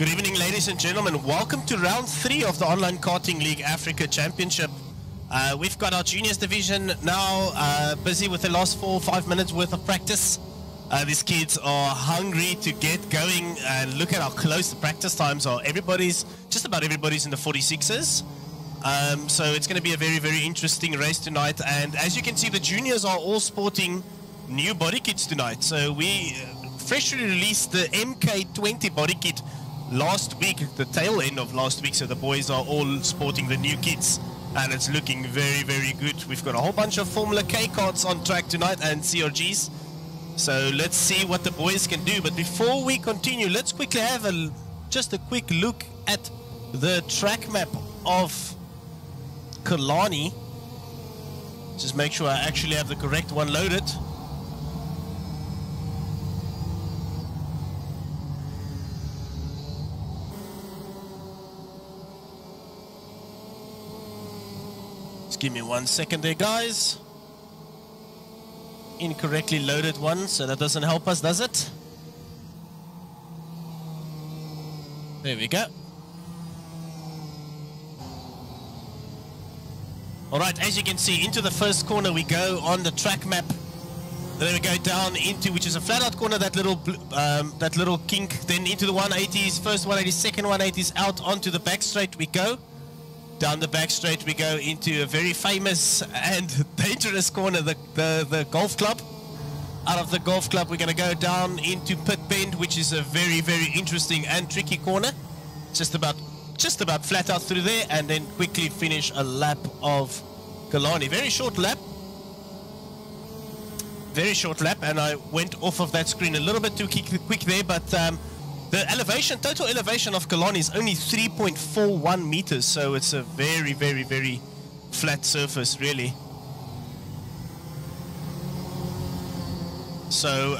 Good evening, ladies and gentlemen. Welcome to round 3 of the Online Karting League Africa Championship. We've got our juniors division now busy with the last 4 or 5 minutes worth of practice. These kids are hungry to get going, and look at how close the practice times are. Just about everybody's in the 46s. So it's going to be a very, very interesting race tonight. And as you can see, the juniors are all sporting new body kits tonight. So we freshly released the MK20 body kit last week, the tail end of last week. So the boys are all sporting the new kits, and it's looking very, very good. We've got a whole bunch of Formula K carts on track tonight and CRGs. So let's see what the boys can do. But before we continue, let's quickly have just a quick look at the track map of Killarney. Just make sure I actually have the correct one loaded. Just give me 1 second there, guys. Incorrectly loaded one, so that doesn't help us, does it? There we go. Alright, as you can see, into the first corner we go on the track map. Then we go down into, which is a flat out corner, that little kink, then into the 180s, first 180s, second 180s, out onto the back straight we go. Down the back straight we go into a very famous and dangerous corner, the golf club. Out of the golf club we're going to go down into Pit Bend, which is a very, very interesting and tricky corner. Just about flat out through there, and then quickly finish a lap of Killarney. Very short lap. Very short lap, and I went off of that screen a little bit too quick there, but the total elevation of Killarney is only 3.41 meters, so it's a very, very, very flat surface, really. So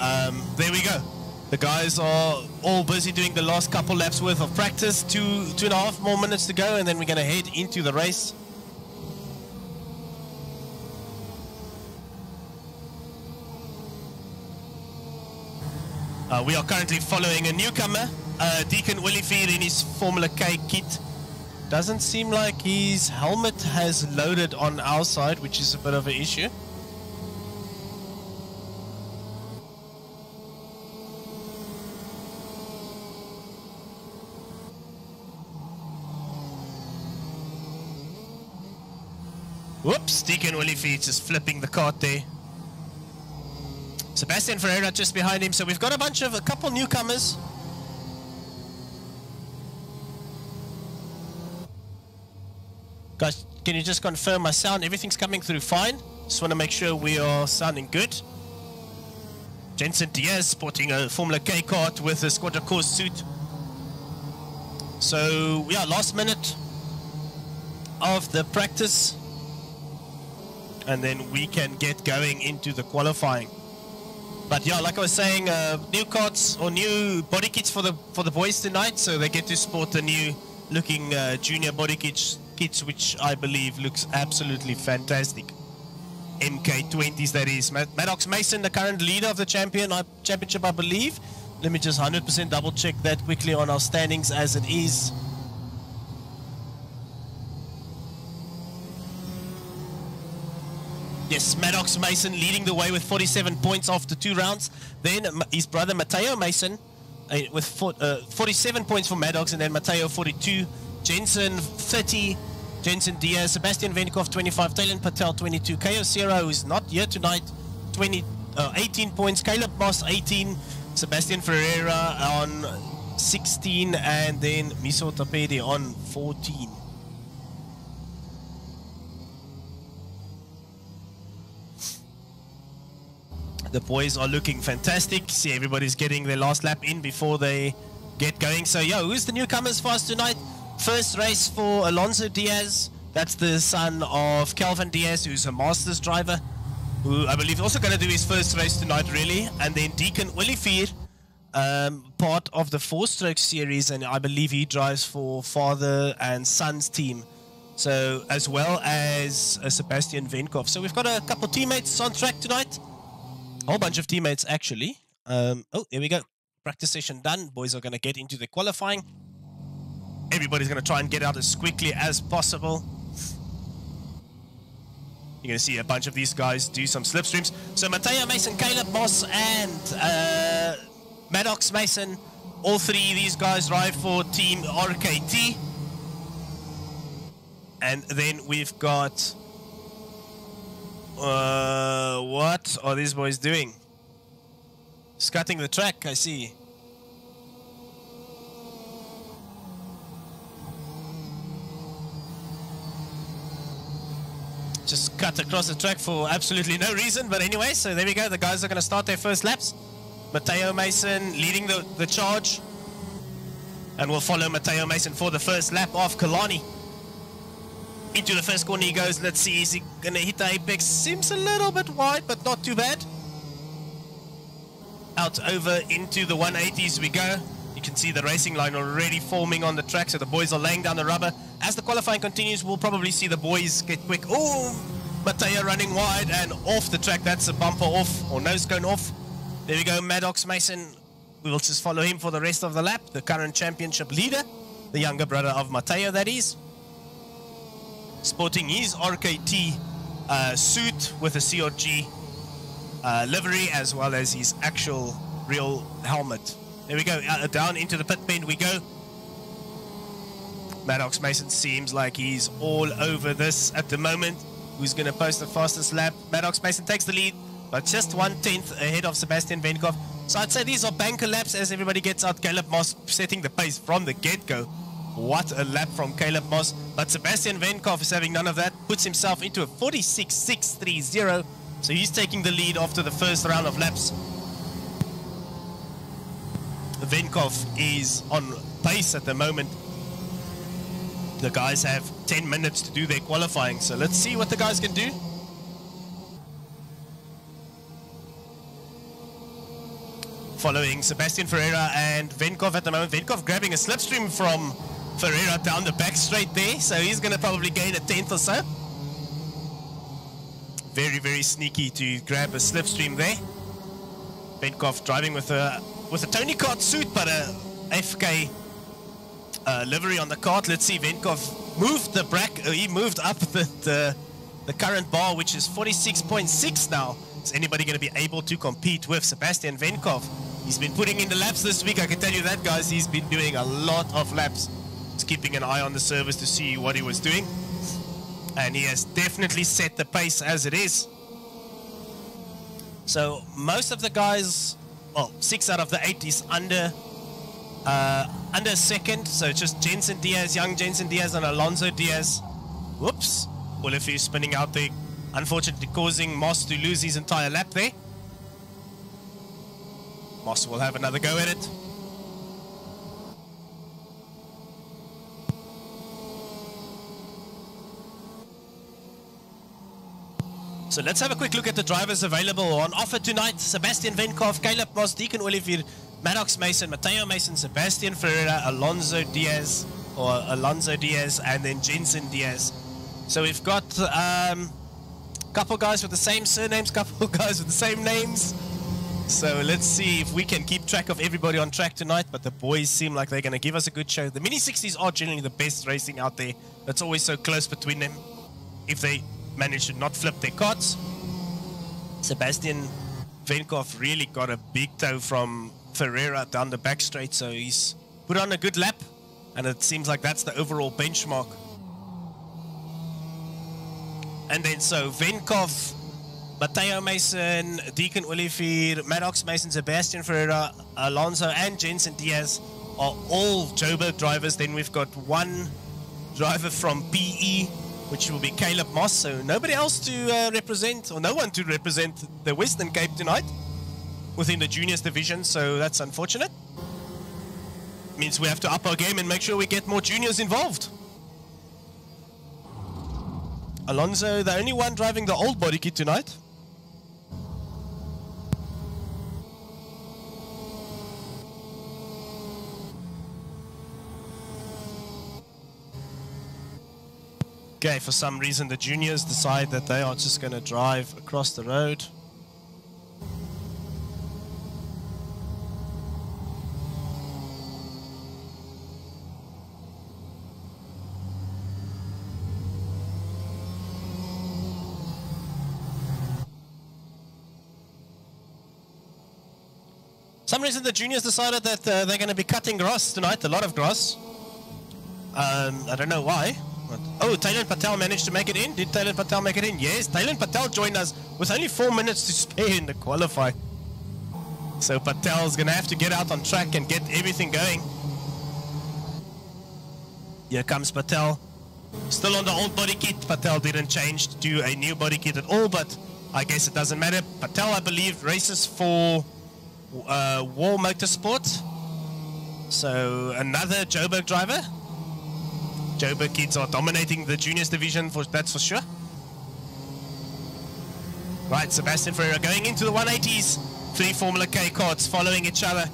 there we go. The guys are all busy doing the last couple laps worth of practice. 2.5 more minutes to go, and then we're going to head into the race. We are currently following a newcomer, Deacon Willifeer, in his Formula K kit. Doesn't seem like his helmet has loaded on our side, which is a bit of an issue. Whoops, Deacon Willifeer just flipping the cart there. Sebastian Ferreira just behind him. So we've got a couple newcomers. Guys, can you just confirm my sound? Everything's coming through fine. Just want to make sure we are sounding good. Jensen Diaz sporting a Formula K kart with a Squadra Course suit. So, yeah, last minute of the practice, and then we can get going into the qualifying. But yeah, like I was saying, new carts or new body kits for the boys tonight, so they get to sport the new looking junior body kits, which I believe looks absolutely fantastic. MK20s, that is. Maddox Mason, the current leader of the championship, I believe. Let me just 100% double check that quickly on our standings as it is. Yes, Maddox Mason leading the way with 47 points after 2 rounds. Then his brother Matteo Mason with 47 points for Maddox, and then Matteo 42, Jensen 30, Jensen Diaz, Sebastian Venkov 25, Taylan Patel 22, Kayo Sierra, who is not here tonight, 18 points, Caleb Moss 18, Sebastian Ferreira on 16, and then Miso Tapede on 14. The boys are looking fantastic. See, everybody's getting their last lap in before they get going. So, yeah, who's the newcomers for us tonight? First race for Alonso Diaz. That's the son of Calvin Diaz, who's a Masters driver, who I believe is also going to do his first race tonight, really. And then Deacon Willifeer, part of the 4-stroke series, and I believe he drives for father and son's team. So, as well as Sebastian Venkov. So, we've got a couple teammates on track tonight. A whole bunch of teammates, actually. Oh, there we go. Practice session done. Boys are going to get into the qualifying. everybody's going to try and get out as quickly as possible. You're going to see a bunch of these guys do some slipstreams. So Matteo Mason, Caleb Moss, and Maddox Mason, all three of these guys ride for Team RKT. And then we've got... what are these boys doing? Scutting the track, I see. Just cut across the track for absolutely no reason, but anyway, so there we go. The guys are going to start their first laps. Matteo Mason leading the charge, and we'll follow Matteo Mason for the first lap of Killarney. Into the first corner he goes. Let's see, is he going to hit the apex? Seems a little bit wide, but not too bad. Out over into the 180s we go. You can see the racing line already forming on the track, so the boys are laying down the rubber. As the qualifying continues, we'll probably see the boys get quick. Oh, Matteo running wide and off the track. That's a bumper off, or nose cone off. There we go, Maddox Mason. We will just follow him for the rest of the lap. The current championship leader, the younger brother of Matteo, that is. Sporting his RKT suit with a CRG livery, as well as his actual real helmet. There we go, down into the pit bend we go. Maddox Mason seems like he's all over this at the moment. Who's going to post the fastest lap? Maddox Mason takes the lead, but just 1/10 ahead of Sebastian Venkov. So I'd say these are banker laps as everybody gets out. Caleb Moss setting the pace from the get-go. What a lap from Caleb Moss. But Sebastian Venkov is having none of that. Puts himself into a 46.630. So he's taking the lead after the first round of laps. Venkov is on pace at the moment. The guys have 10 minutes to do their qualifying. So let's see what the guys can do. Following Sebastian Ferreira and Venkov at the moment. Venkov grabbing a slipstream from Ferreira down the back straight there. So he's going to probably gain a 10th or so. Very, very sneaky to grab a slipstream there. Venkov driving with a Tony Kart suit, but a FK livery on the kart. Let's see, Venkov moved the he moved up the current bar, which is 46.6 now. Is anybody going to be able to compete with Sebastian Venkov? He's been putting in the laps this week, I can tell you that, guys. He's been doing a lot of laps. Just keeping an eye on the service to see what he was doing. And he has definitely set the pace as it is. So most of the guys, well, 6 out of the 8 is under second. So just Jensen Diaz, young Jensen Diaz, and Alonso Diaz. Whoops. Well, if he's spinning out there, unfortunately causing Moss to lose his entire lap there. Moss will have another go at it. So let's have a quick look at the drivers available on offer tonight. Sebastian Venkov, Caleb Moss, Deacon Olivier, Maddox Mason, Matteo Mason, Sebastian Ferreira, Alonso Diaz, and then Jensen Diaz. So we've got couple guys with the same surnames, couple guys with the same names. So let's see if we can keep track of everybody on track tonight, but the boys seem like they're going to give us a good show. The Mini 60s are generally the best racing out there. It's always so close between them if they manage to not flip their carts. Sebastian Venkov really got a big toe from Ferreira down the back straight, so he's put on a good lap, and it seems like that's the overall benchmark. And then so Venkov, Matteo Mason, Deacon Olivier, Maddox Mason, Sebastian Ferreira, Alonso and Jensen Diaz are all Joburg drivers. Then we've got one driver from PE, which will be Caleb Moss. So nobody else to represent, or no one to represent the Western Cape tonight within the juniors division. So that's unfortunate. Means we have to up our game and make sure we get more juniors involved. Alonso, the only one driving the old body kit tonight. Okay, for some reason the juniors decide that they are just going to drive across the road. some reason the juniors decided that they're going to be cutting grass tonight, a lot of grass. I don't know why. Oh, Taylor Patel managed to make it in. Did Taylor Patel make it in? Yes, Taylor Patel joined us with only 4 minutes to spare in the qualify. So Patel's going to have to get out on track and get everything going. Here comes Patel. Still on the old body kit. Patel didn't change to a new body kit at all, but I guess it doesn't matter. Patel, I believe, races for War Motorsport. So another Joburg driver. Joburg kids are dominating the juniors division, that's for sure. Right, Sebastian Ferreira going into the 180s. 3 Formula K cards following each other.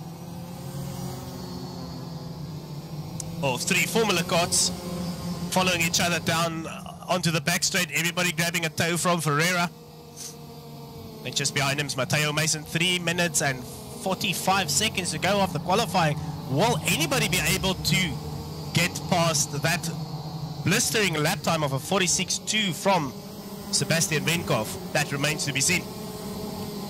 Or 3 Formula cards following each other down onto the back straight. Everybody grabbing a toe from Ferreira. And just behind him is Matteo Mason. 3 minutes and 45 seconds to go off the qualifying. Will anybody be able to get past that blistering lap time of a 46.2 from Sebastian Venkov? That remains to be seen.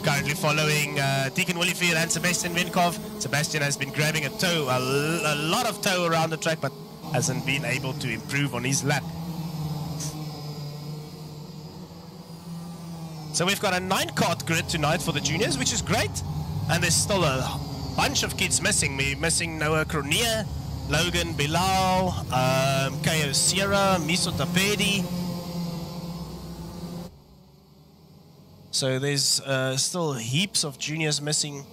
Currently following Deacon Williford and Sebastian Venkov. Sebastian has been grabbing a toe, a lot of toe around the track, but hasn't been able to improve on his lap. So we've got a 9-kart grid tonight for the juniors, which is great. And there's still a bunch of kids missing. We're missing Noah Cronier, Logan Bilal, Kayo Sierra, Miso Tapedi. So there's still heaps of juniors missing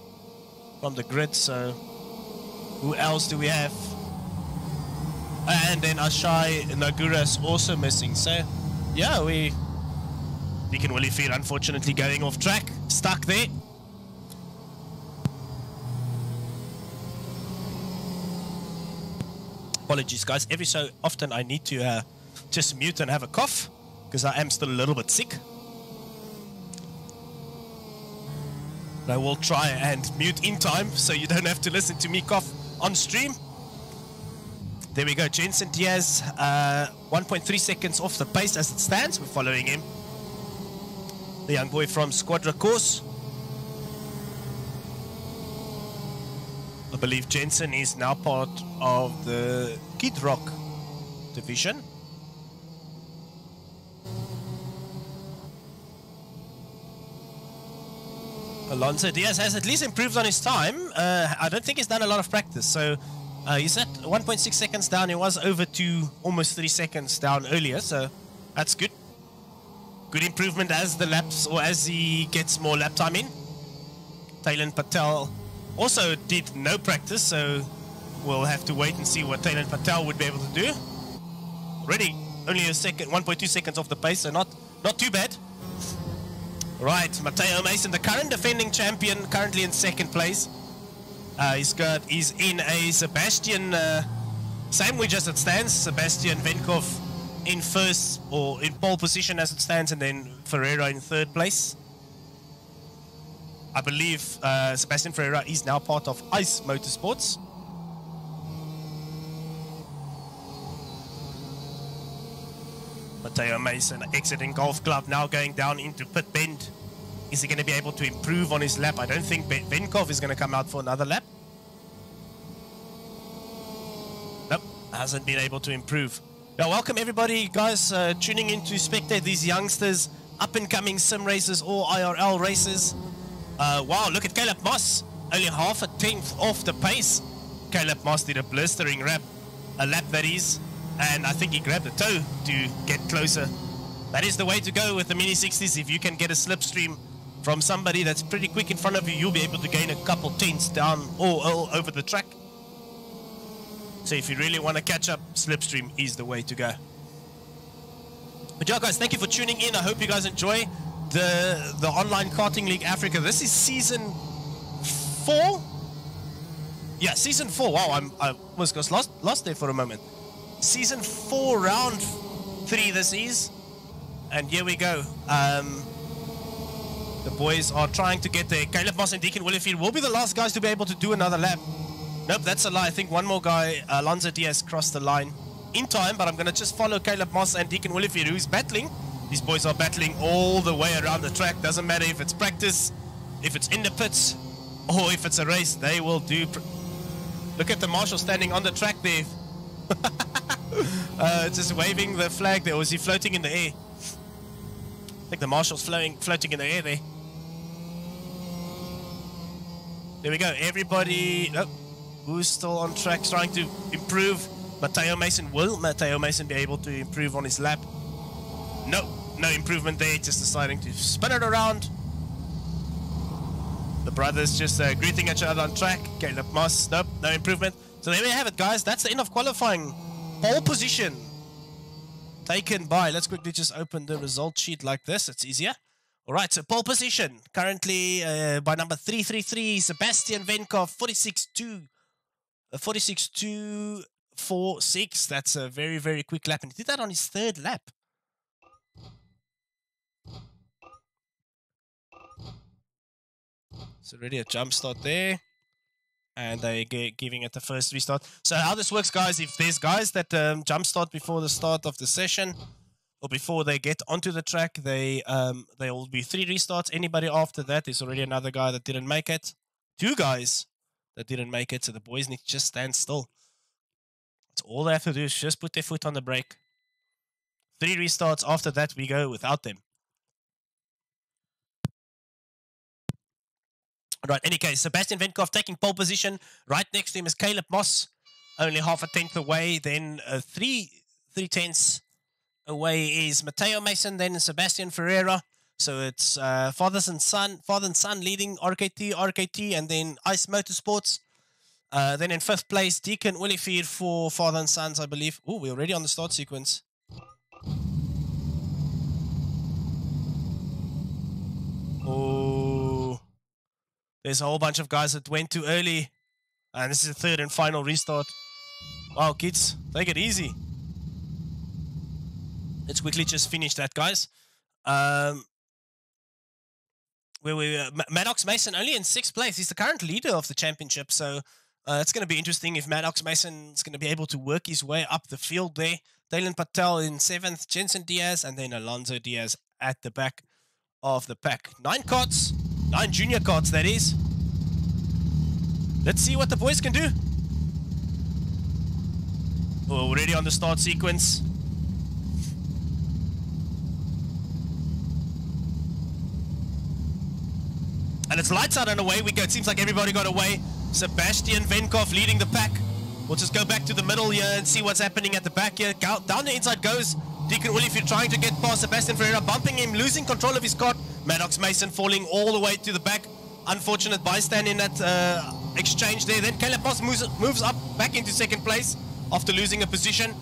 from the grid. So who else do we have? And then Ashai Nagura is also missing. So yeah, Deacon Williford unfortunately going off track, stuck there. Apologies guys, every so often I need to just mute and have a cough because I am still a little bit sick. I will try and mute in time so you don't have to listen to me cough on stream. There we go, Jensen Diaz, 1.3 seconds off the pace as it stands. We're following him. The young boy from Squadra Course. I believe Jensen is now part of the Kid Rock division. Alonso Diaz has at least improved on his time. I don't think he's done a lot of practice. So he's at 1.6 seconds down. He was over to almost 3 seconds down earlier. So that's good. Good improvement as the laps, or as he gets more lap time in. Taylor Patel also did no practice, so we'll have to wait and see what Taylor Patel would be able to do. Already only a second, 1.2 seconds off the pace, so not too bad. Right, Matteo Mason, the current defending champion, currently in 2nd place. He's in a Sebastian sandwich as it stands. Sebastian Venkov in 1st, or in pole position as it stands, and then Ferreira in 3rd place. I believe Sebastian Ferreira is now part of ICE Motorsports. Matteo Mason exiting Golf Club, now going down into Pit Bend. Is he going to be able to improve on his lap? I don't think Venkov is going to come out for another lap. Nope, hasn't been able to improve. Now, welcome everybody, guys, tuning in to spectate these youngsters, up-and-coming sim races or IRL races. Wow, look at Caleb Moss, only half a tenth off the pace. Caleb Moss did a blistering lap that is, and I think he grabbed a toe to get closer. That is the way to go with the Mini 60s. If you can get a slipstream from somebody that's pretty quick in front of you, you'll be able to gain a couple tenths down or over the track. So if you really want to catch up, slipstream is the way to go. But yeah, guys, thank you for tuning in. I hope you guys enjoy the Online Karting League Africa. This is season 4. Yeah, season 4. Wow, I was lost there for a moment. Season 4, round 3 this is. And here we go. The boys are trying to get there. Caleb Moss and Deacon Williford will be the last guys to be able to do another lap. Nope, that's a lie. I think one more guy, Alonso Diaz, crossed the line in time, but I'm going to just follow Caleb Moss and Deacon Williford, who's battling. These boys are battling all the way around the track. Doesn't matter if it's practice, if it's in the pits. Or if it's a race, they will do... Look at the marshal standing on the track there. Just waving the flag there. Or is he floating in the air? I think the marshal's floating in the air there. There we go. Everybody... Oh, who's still on track trying to improve? Matteo Mason. Will Matteo Mason be able to improve on his lap? No improvement there. Just deciding to spin it around. The brothers just greeting each other on track. Caleb Moss, nope, no improvement. So there we have it, guys. That's the end of qualifying. Pole position taken by, let's quickly just open the result sheet like this. It's easier. All right, so pole position currently by number 333, Sebastian Venkov, 46.246. That's a very, very quick lap. And he did that on his third lap. So already a jump start there. And they're giving it the first restart. So how this works, guys, if there's guys that jump start before the start of the session, or before they get onto the track, there will be 3 restarts. Anybody after that, there's already another guy that didn't make it. 2 guys that didn't make it, so the boys need to just stand still. That's all they have to do is just put their foot on the brake. 3 restarts. After that, we go without them. Right, any case, Sebastian Venkov taking pole position. Right next to him is Caleb Moss, only half a tenth away. Then 3/10 away is Matteo Mason, then Sebastian Ferreira. So it's father and son leading RKT, and then Ice Motorsports. Then in 5th place, Deacon Olivier for father and sons, I believe. Oh, we're already on the start sequence. Oh, there's a whole bunch of guys that went too early. And this is the 3rd and final restart. Wow, kids, take it easy. Let's quickly just finish that, guys. Maddox Mason only in 6th place. He's the current leader of the championship, so it's going to be interesting if Maddox Mason is going to be able to work his way up the field there. Dalen Patel in 7th, Jensen Diaz, and then Alonso Diaz at the back of the pack. 9 carts, 9 junior carts, that is. Let's see what the boys can do. We're already on the start sequence. And it's lights out and away we go. It seems like everybody got away. Sebastian Venkov leading the pack. We'll just go back to the middle here and see what's happening at the back here. Down the inside goes Deacon Olivier trying to get past Sebastian Ferreira, bumping him, losing control of his cart. Maddox Mason falling all the way to the back. Unfortunate bystand in that exchange there. Then Caleb Moss moves up back into 2nd place after losing a position.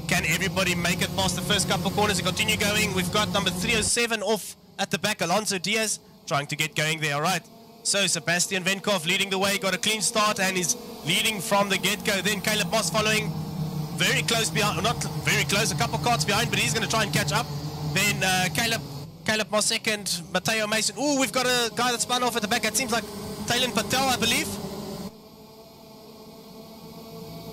Can everybody make it past the first couple corners and continue going? We've got number 307 off at the back, Alonso Diaz, trying to get going there. All right. So Sebastian Venkov leading the way, got a clean start and is leading from the get-go. Then Caleb Moss following very close behind, not very close, a couple carts behind, but he's going to try and catch up. Then Caleb Moss 2nd, Matteo Mason. Oh, we've got a guy that spun off at the back. It seems like Dalen Patel, I believe.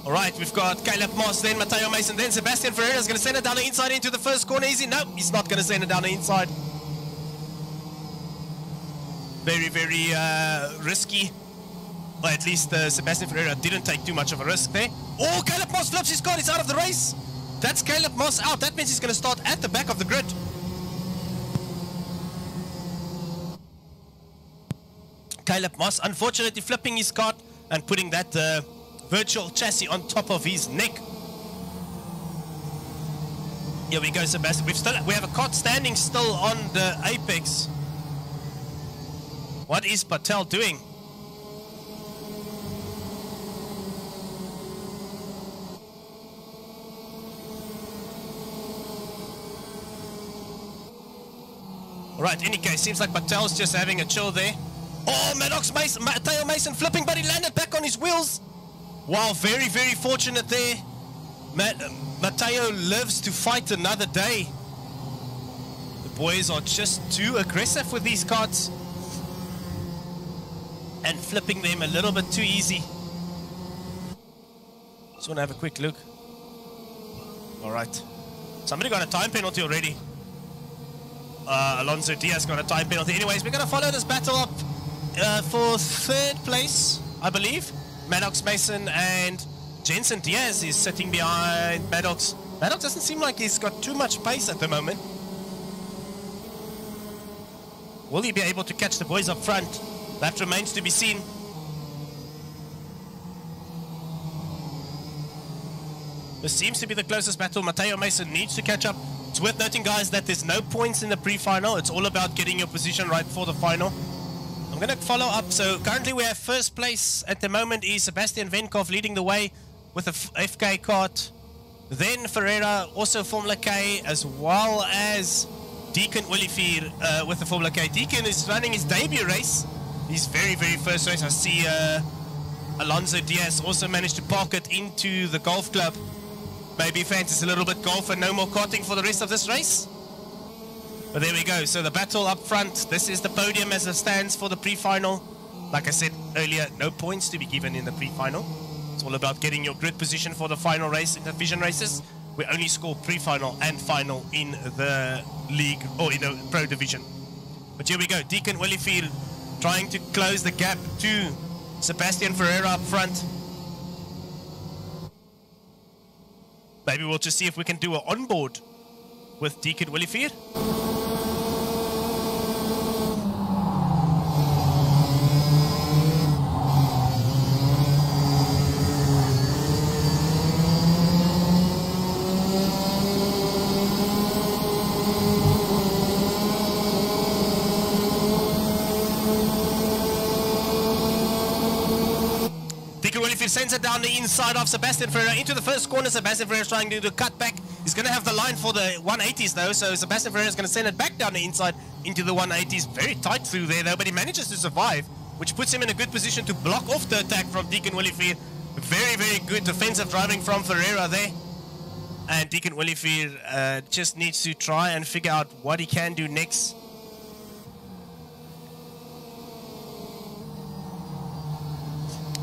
All right, we've got Caleb Moss, then Matteo Mason, then Sebastian Ferreira is going to send it down the inside into the first corner. Is he? No, he's not going to send it down the inside. Very, very risky. Well, at least Sebastian Ferreira didn't take too much of a risk there. Oh, Caleb Moss flips his car. He's out of the race. That's Caleb Moss out. That means he's going to start at the back of the grid. Caleb Moss, unfortunately, flipping his cart and putting that virtual chassis on top of his neck. Here we go, Sebastian. We have a cart standing still on the apex. What is Patel doing? Alright, any case, seems like Patel's just having a chill there. Oh, Matteo Mason flipping, but he landed back on his wheels. Wow, very, very fortunate there. Matteo lives to fight another day. The boys are just too aggressive with these carts. And flipping them a little bit too easy. Just want to have a quick look. Alright. Somebody got a time penalty already. Alonso Diaz got a time penalty. Anyways, we're going to follow this battle up. for third place, I believe. Maddox Mason and Jensen Diaz is sitting behind Maddox. Maddox doesn't seem like he's got too much pace at the moment. Will he be able to catch the boys up front? That remains to be seen. This seems to be the closest battle. Mateo Mason needs to catch up. It's worth noting, guys, that there's no points in the pre-final. It's all about getting your position right for the final. I'm going to follow up. So currently we have first place at the moment is Sebastian Venkov leading the way with a FK kart. Then Ferreira, also Formula K, as well as Deacon Olivier with the Formula K. Deacon is running his debut race. His very, very first race. I see Alonso Diaz also managed to park it into the golf club. Maybe fancies a little bit golf and no more karting for the rest of this race. But there we go. So the battle up front. This is the podium as it stands for the pre-final. Like I said earlier, no points to be given in the pre-final. It's all about getting your grid position for the final race in the division races. We only score pre-final and final in the league or in the pro division. But here we go. Deacon Willifield trying to close the gap to Sebastian Ferreira up front. Maybe we'll just see if we can do an onboard with Deacon Willifield. Sends it down the inside of Sebastian Ferreira into the first corner. Sebastian Ferreira is trying to do the cutback. He's going to have the line for the 180s though, so Sebastian Ferreira is going to send it back down the inside into the 180s. Very tight through there though, but he manages to survive, which puts him in a good position to block off the attack from Deacon Willifield. Very, very good defensive driving from Ferreira there. And Deacon Willifield just needs to try and figure out what he can do next.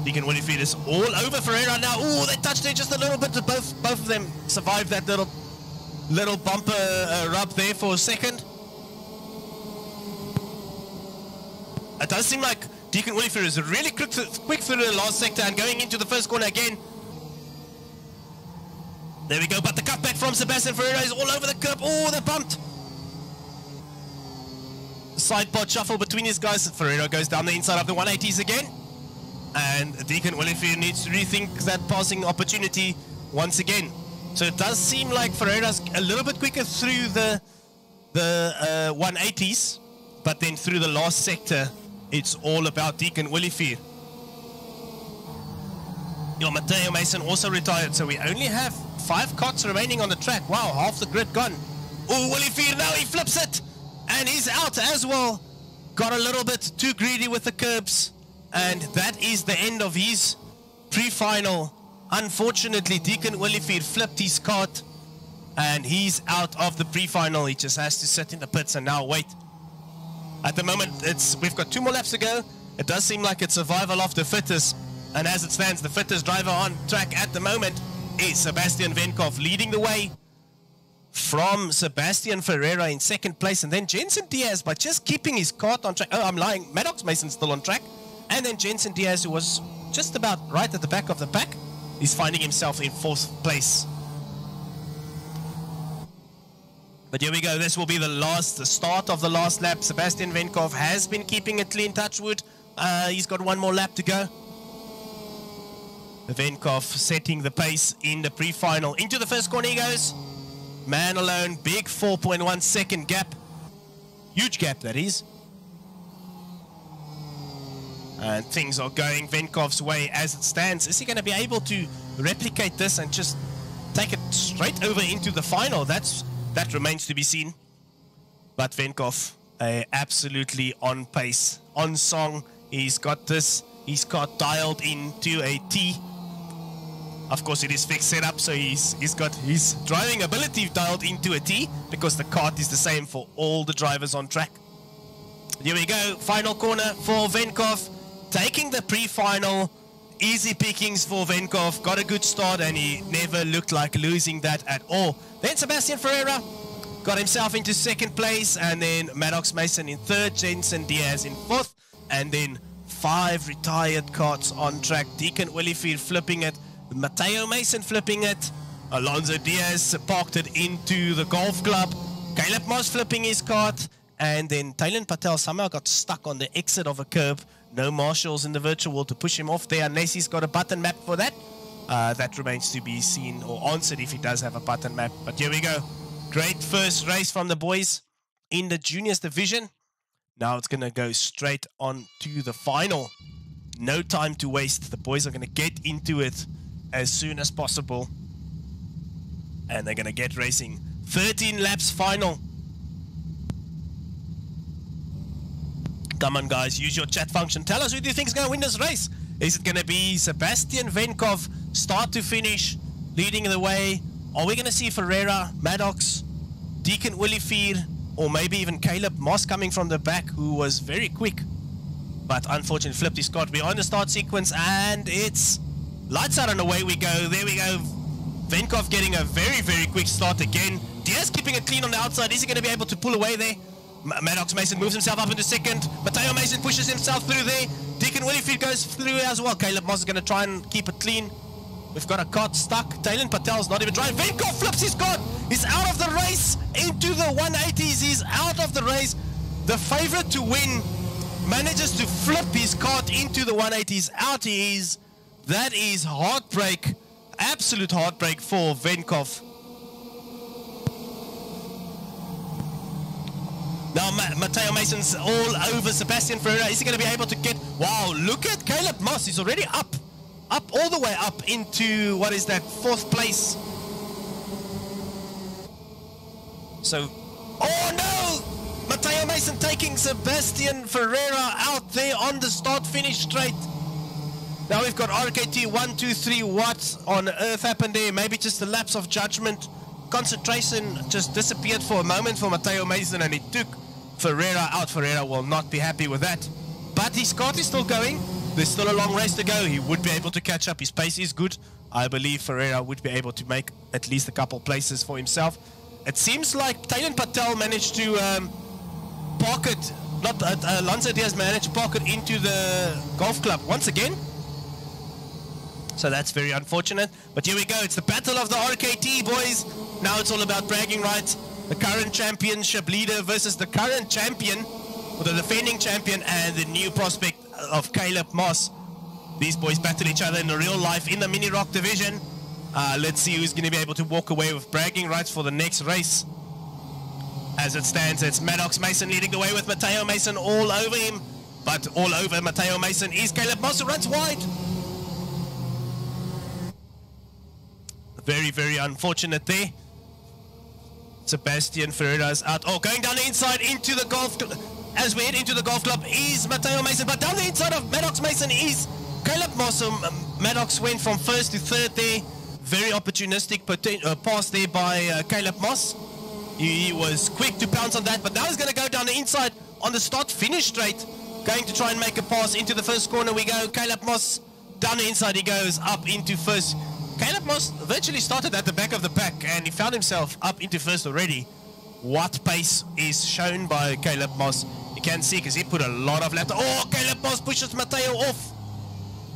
Deacon Willifield is all over Ferreira now. Oh, they touched there just a little bit. Both of them survived that little bumper rub there for a second. It does seem like Deacon Willifield is really quick through the last sector and going into the first corner again. There we go, but the cutback from Sebastian Ferreira is all over the curb. Oh, they bumped. Side pod shuffle between these guys. Ferreira goes down the inside of the 180s again. And Deacon Willifield needs to rethink that passing opportunity once again. So it does seem like Ferreira's a little bit quicker through the 180s, but then through the last sector, it's all about Deacon Willifield. Mateo Mason also retired, so we only have 5 carts remaining on the track. Wow, half the grid gone. Oh, Willifield, now he flips it, and he's out as well. Got a little bit too greedy with the curbs. And that is the end of his pre-final. Unfortunately, Deacon Willifield flipped his kart and he's out of the pre-final. He just has to sit in the pits and now wait. At the moment, we've got 2 more laps to go. It does seem like it's survival of the fittest. And as it stands, the fittest driver on track at the moment is Sebastian Venkov, leading the way from Sebastian Ferreira in second place. And then Jensen Diaz, by just keeping his kart on track. Oh, I'm lying. Maddox Mason's still on track. And then Jensen Diaz, who was just about right at the back of the pack, is finding himself in 4th place. But here we go. This will be the start of the last lap. Sebastian Venkov has been keeping it clean, touch wood. He's got 1 more lap to go. Venkov setting the pace in the pre-final. Into the first corner he goes. Man alone, big 4.1 second gap. Huge gap, that is. And things are going Venkov's way as it stands. Is he going to be able to replicate this and just take it straight over into the final? That remains to be seen. But Venkov, absolutely on pace, on song. He's got this. He's got dialed into a T. Of course, it is fixed setup, so he's got his driving ability dialed into a T because the kart is the same for all the drivers on track. Here we go. Final corner for Venkov. Taking the pre-final, easy pickings for Venkov. Got a good start and he never looked like losing that at all. Then Sebastian Ferreira got himself into second place, and then Maddox Mason in third, Jensen Diaz in fourth, and then 5 retired carts on track. Deacon Willifeed flipping it, Matteo Mason flipping it, Alonso Diaz parked it into the golf club, Caleb Moss flipping his cart, and then Taylan Patel somehow got stuck on the exit of a curb. No marshals in the virtual world to push him off there unless he's got a button map for that. That remains to be seen or answered if he does have a button map. But here we go. Great first race from the boys in the juniors division. Now it's going to go straight on to the final. No time to waste. The boys are going to get into it as soon as possible. And they're going to get racing. 13 laps final. Come on, guys. Use your chat function. Tell us who do you think is going to win this race. Is it going to be Sebastian Venkov, start to finish, leading the way? Are we going to see Ferreira, Maddox, Deacon Willifeed, or maybe even Caleb Moss coming from the back, who was very quick, but unfortunately flipped his cart. We're on the start sequence, and it's lights out and away we go. There we go. Venkov getting a very, very quick start again. Diaz keeping it clean on the outside. Is he going to be able to pull away there? Maddox Mason moves himself up into second. Matteo Mason pushes himself through there. Deacon Willifeed goes through as well. Caleb Moss is going to try and keep it clean. We've got a cart stuck. Taylan Patel's not even driving. Venkov flips his cart. He's out of the race into the 180s. He's out of the race. The favorite to win manages to flip his cart into the 180s. Out he is. That is heartbreak. Absolute heartbreak for Venkov. Now Matteo Mason's all over Sebastian Ferreira. Is he going to be able to get... Wow, look at Caleb Moss. He's already up all the way up into, what is that, 4th place. So, oh no! Matteo Mason taking Sebastian Ferreira out there on the start-finish straight. Now we've got RKT 1, 2, 3. What on earth happened there? Maybe just a lapse of judgment. Concentration just disappeared for a moment for Matteo Mason, and it took Ferreira out. Ferreira will not be happy with that. But his cart is still going. There's still a long race to go. He would be able to catch up. His pace is good. I believe Ferreira would be able to make at least a couple places for himself. It seems like Taylan Patel managed to park it. Alonso Diaz managed to park it into the golf club once again. So that's very unfortunate. But here we go. It's the battle of the RKT, boys. Now it's all about bragging rights. The current championship leader versus the current champion, or the defending champion, and the new prospect of Caleb Moss. These boys battle each other in the real life in the mini rock division. Let's see who's going to be able to walk away with bragging rights for the next race. As it stands, it's Maddox Mason leading the way with Matteo Mason all over him. But all over Matteo Mason is Caleb Moss, who runs wide. Very, very unfortunate there. Sebastian Ferreira's out. Oh, going down the inside into the golf club. As we head into the golf club is Matteo Mason. But down the inside of Maddox Mason is Caleb Moss. Maddox went from 1st to 3rd there. Very opportunistic pass there by Caleb Moss. He was quick to pounce on that. But now he's going to go down the inside on the start-finish straight. Going to try and make a pass into the first corner we go. Caleb Moss down the inside. He goes up into first. Caleb Moss virtually started at the back of the pack, and he found himself up into first already. What pace is shown by Caleb Moss. You can see because he put a lot of left. Oh, Caleb Moss pushes Matteo off.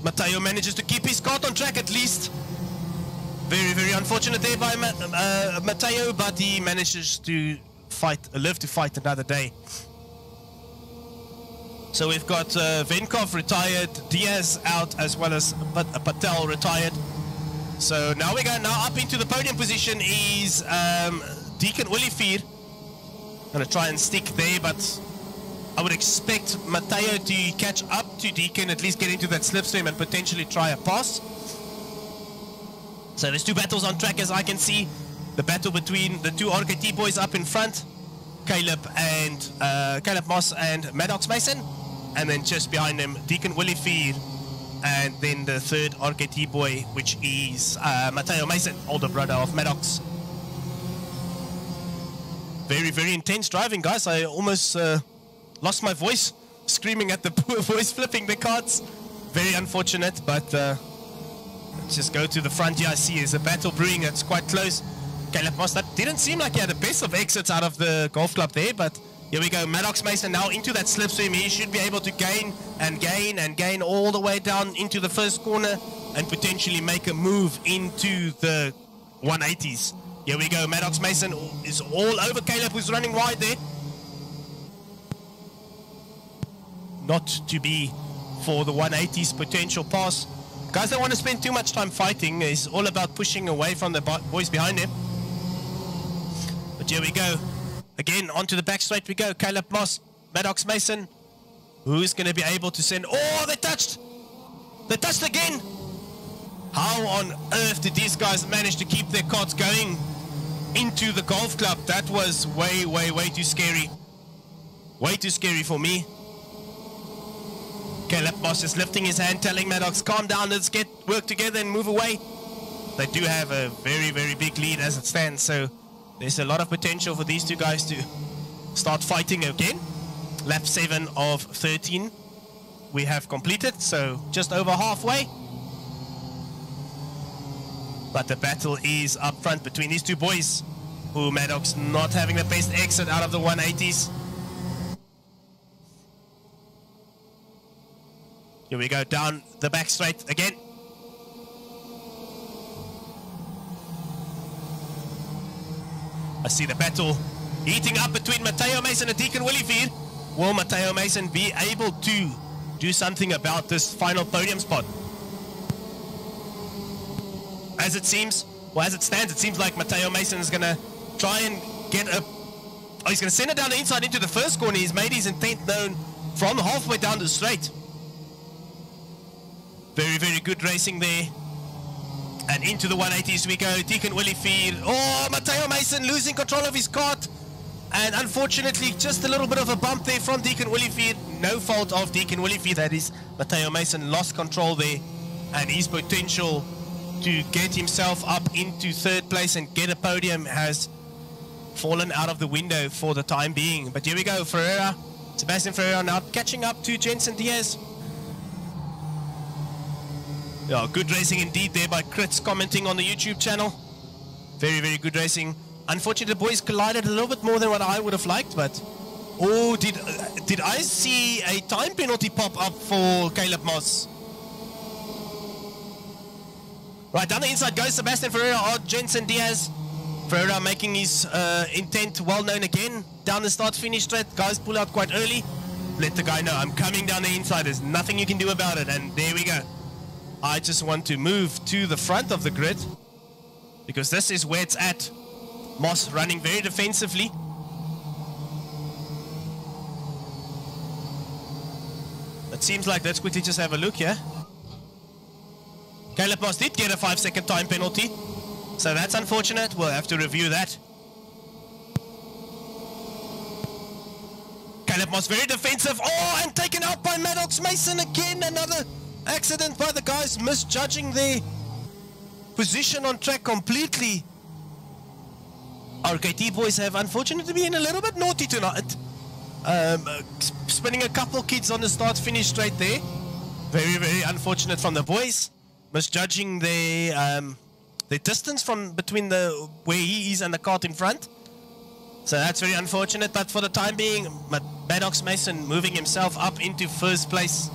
Matteo manages to keep his cart on track at least. Very, very unfortunate there by Matteo, but he manages to live to fight another day. So we've got Venkov retired, Diaz out, as well as Patel retired. So now we go up into the podium position is Deacon Willifeed. Gonna try and stick there, but I would expect Matteo to catch up to Deacon, at least get into that slipstream and potentially try a pass. So there's 2 battles on track, as I can see. The battle between the 2 RKT boys up in front, Caleb Moss and Maddox Mason, and then just behind them Deacon Willifeed. And then the 3rd RKT boy, which is Matteo Mason, older brother of Maddox. Very, very intense driving, guys. I almost lost my voice, screaming at the poor boys flipping the carts. Very unfortunate, but let's just go to the front here. I see there's a battle brewing. It's quite close. Caleb Moss, that didn't seem like he had the best of exits out of the golf club there, but Here we go, Maddox Mason now into that slipstream. He should be able to gain and gain and gain all the way down into the first corner and potentially make a move into the 180s. Here we go, Maddox Mason is all over Caleb, who's running wide there. Not to be for the 180s potential pass. Guys don't want to spend too much time fighting. It's all about pushing away from the boys behind him. But here we go. Again, onto the back straight we go. Caleb Moss, Maddox Mason. Who's going to be able to send... Oh, they touched! They touched again! How on earth did these guys manage to keep their carts going into the golf club? That was way, way, way too scary. Way too scary for me. Caleb Moss is lifting his hand, telling Maddox, calm down, let's work together and move away. They do have a very, very big lead as it stands, so there's a lot of potential for these two guys to start fighting again. Lap 7 of 13 we have completed, so just over halfway. But the battle is up front between these two boys, who Maddox not having the best exit out of the 180s. Here we go, down the back straight again. I see the battle heating up between Matteo Mason and Deacon Willifeed. Will Matteo Mason be able to do something about this final podium spot? As it seems, well, as it stands, it seems like Matteo Mason is going to try and get a... Oh, he's going to send it down the inside into the first corner. He's made his intent known from halfway down the straight. Very, very good racing there. And into the 180s we go. Deacon Willifeed. Oh, Matteo Mason losing control of his kart. And unfortunately, just a little bit of a bump there from Deacon Willifeed. No fault of Deacon Willifeed. That is, Matteo Mason lost control there. And his potential to get himself up into third place and get a podium has fallen out of the window for the time being. But here we go, Ferreira. Sebastian Ferreira now catching up to Jensen Diaz. Yeah, good racing indeed there by Crits commenting on the YouTube channel. Very, very good racing. Unfortunately, the boys collided a little bit more than what I would have liked, but... Oh, did I see a time penalty pop up for Caleb Moss? Right, down the inside goes Sebastian Ferreira or Jensen Diaz. Ferreira making his intent well known again. Down the start-finish straight, guys pull out quite early. Let the guy know, I'm coming down the inside. There's nothing you can do about it, and there we go. I just want to move to the front of the grid because this is where it's at. Moss running very defensively. It seems like, let's quickly just have a look here. Caleb Moss did get a 5-second time penalty, so that's unfortunate. We'll have to review that. Caleb Moss very defensive. Oh, and taken out by Maddox Mason again. Another accident by the guys misjudging their position on track completely. Our KT boys have unfortunately been a little bit naughty tonight. Spinning a couple kids on the start-finish straight there. Very, very unfortunate from the boys. Misjudging their distance from between the where he is and the kart in front. So that's very unfortunate, but for the time being, Maddox Mason moving himself up into first place.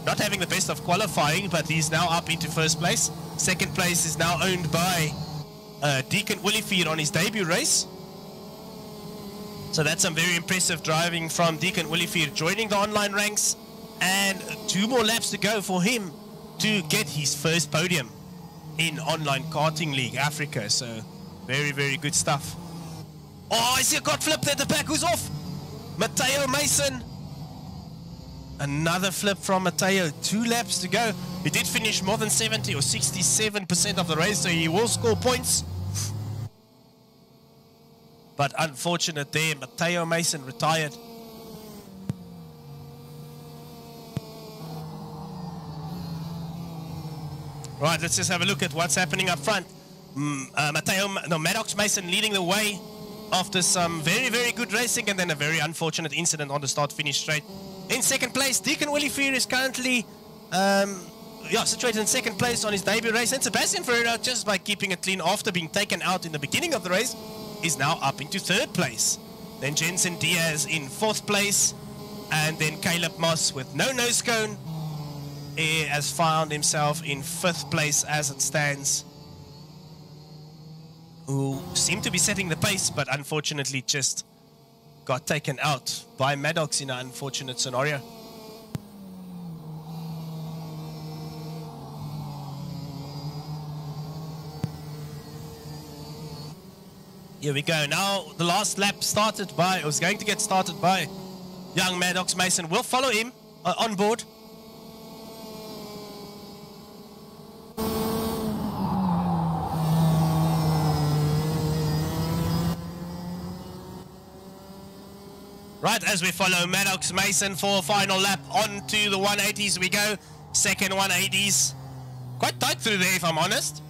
Not having the best of qualifying, but he's now up into first place. Second place is now owned by Deacon Willifeed on his debut race. So that's some very impressive driving from Deacon Willifeed, joining the online ranks. And 2 more laps to go for him to get his first podium in Online Karting League Africa. So very, very good stuff. Oh, I see a kart flip there at the back. Who's off? Matteo Mason. Another flip from Matteo. 2 laps to go. He did finish more than 70 or 67% of the race, so he will score points. But unfortunate there, Matteo Mason retired. Right, let's just have a look at what's happening up front. Maddox Mason leading the way after some very, very good racing and then a very unfortunate incident on the start-finish straight. In second place, Deacon Willifeed is currently situated in second place on his debut race. And Sebastian Ferreira, just by keeping it clean after being taken out in the beginning of the race, is now up into third place. Then Jensen Diaz in 4th place. And then Caleb Moss with no nose cone. He has found himself in 5th place as it stands. Who seemed to be setting the pace, but unfortunately just got taken out by Maddox in an unfortunate scenario. Here we go. Now the last lap started by, or was going to get started by young Maddox Mason. We'll follow him on board. Right, as we follow Maddox Mason for a final lap, on to the 180s we go. Second 180s. Quite tight through there, if I'm honest.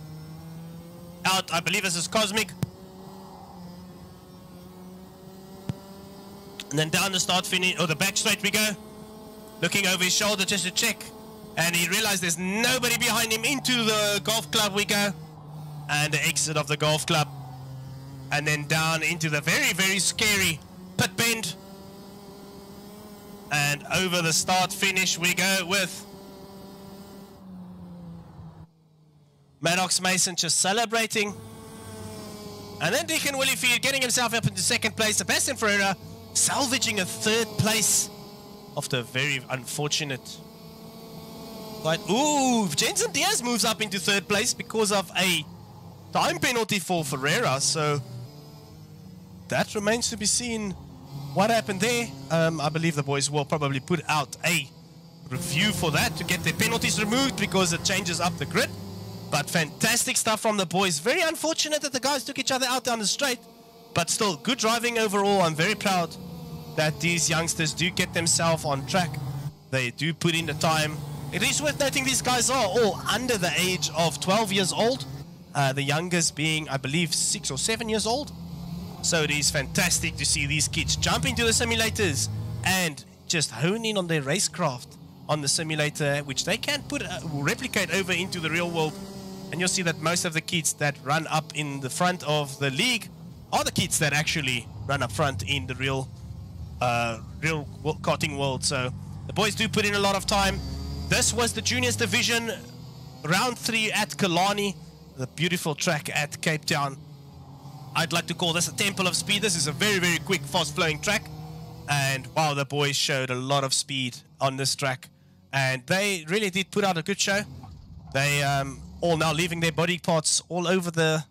Out, I believe this is Cosmic. And then down the start finish, or the back straight we go. Looking over his shoulder just to check. And he realized there's nobody behind him. Into the golf club we go. And the exit of the golf club. And then down into the very, very scary pit bend. And over the start finish we go with Maddox Mason just celebrating. And then Deacon Willifeed getting himself up into 2nd place. Sebastian Ferreira salvaging a 3rd place after a very unfortunate fight. Ooh, Jensen Diaz moves up into 3rd place because of a time penalty for Ferreira. So that remains to be seen what happened there. I believe the boys will probably put out a review for that to get their penalties removed because it changes up the grid. But fantastic stuff from the boys. Very unfortunate that the guys took each other out down the straight. But still, good driving overall. I'm very proud that these youngsters do get themselves on track. They do put in the time. It is worth noting these guys are all under the age of 12 years old. The youngest being, I believe, 6 or 7 years old. So it is fantastic to see these kids jump into the simulators and just hone in on their racecraft on the simulator, which they can replicate over into the real world. And you'll see that most of the kids that run up in the front of the league are the kids that actually run up front in the real karting world. So the boys do put in a lot of time. This was the juniors division, round 3 at Killarney, the beautiful track at Cape Town. I'd like to call this a temple of speed. This is a very, very quick, fast-flowing track. And wow, the boys showed a lot of speed on this track. And they really did put out a good show. They all now leaving their body parts all over the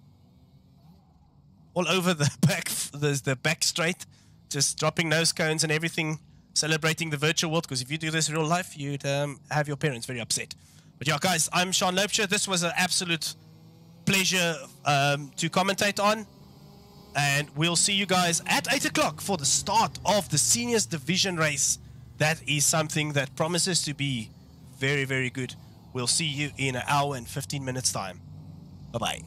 back straight, just dropping nose cones and everything, celebrating the virtual world. Because if you do this in real life, you'd have your parents very upset. But yeah, guys, I'm Sean Loebscher. This was an absolute pleasure to commentate on. And we'll see you guys at 8 o'clock for the start of the seniors division race. That is something that promises to be very, very good. We'll see you in an hour and 15 minutes time. Bye-bye.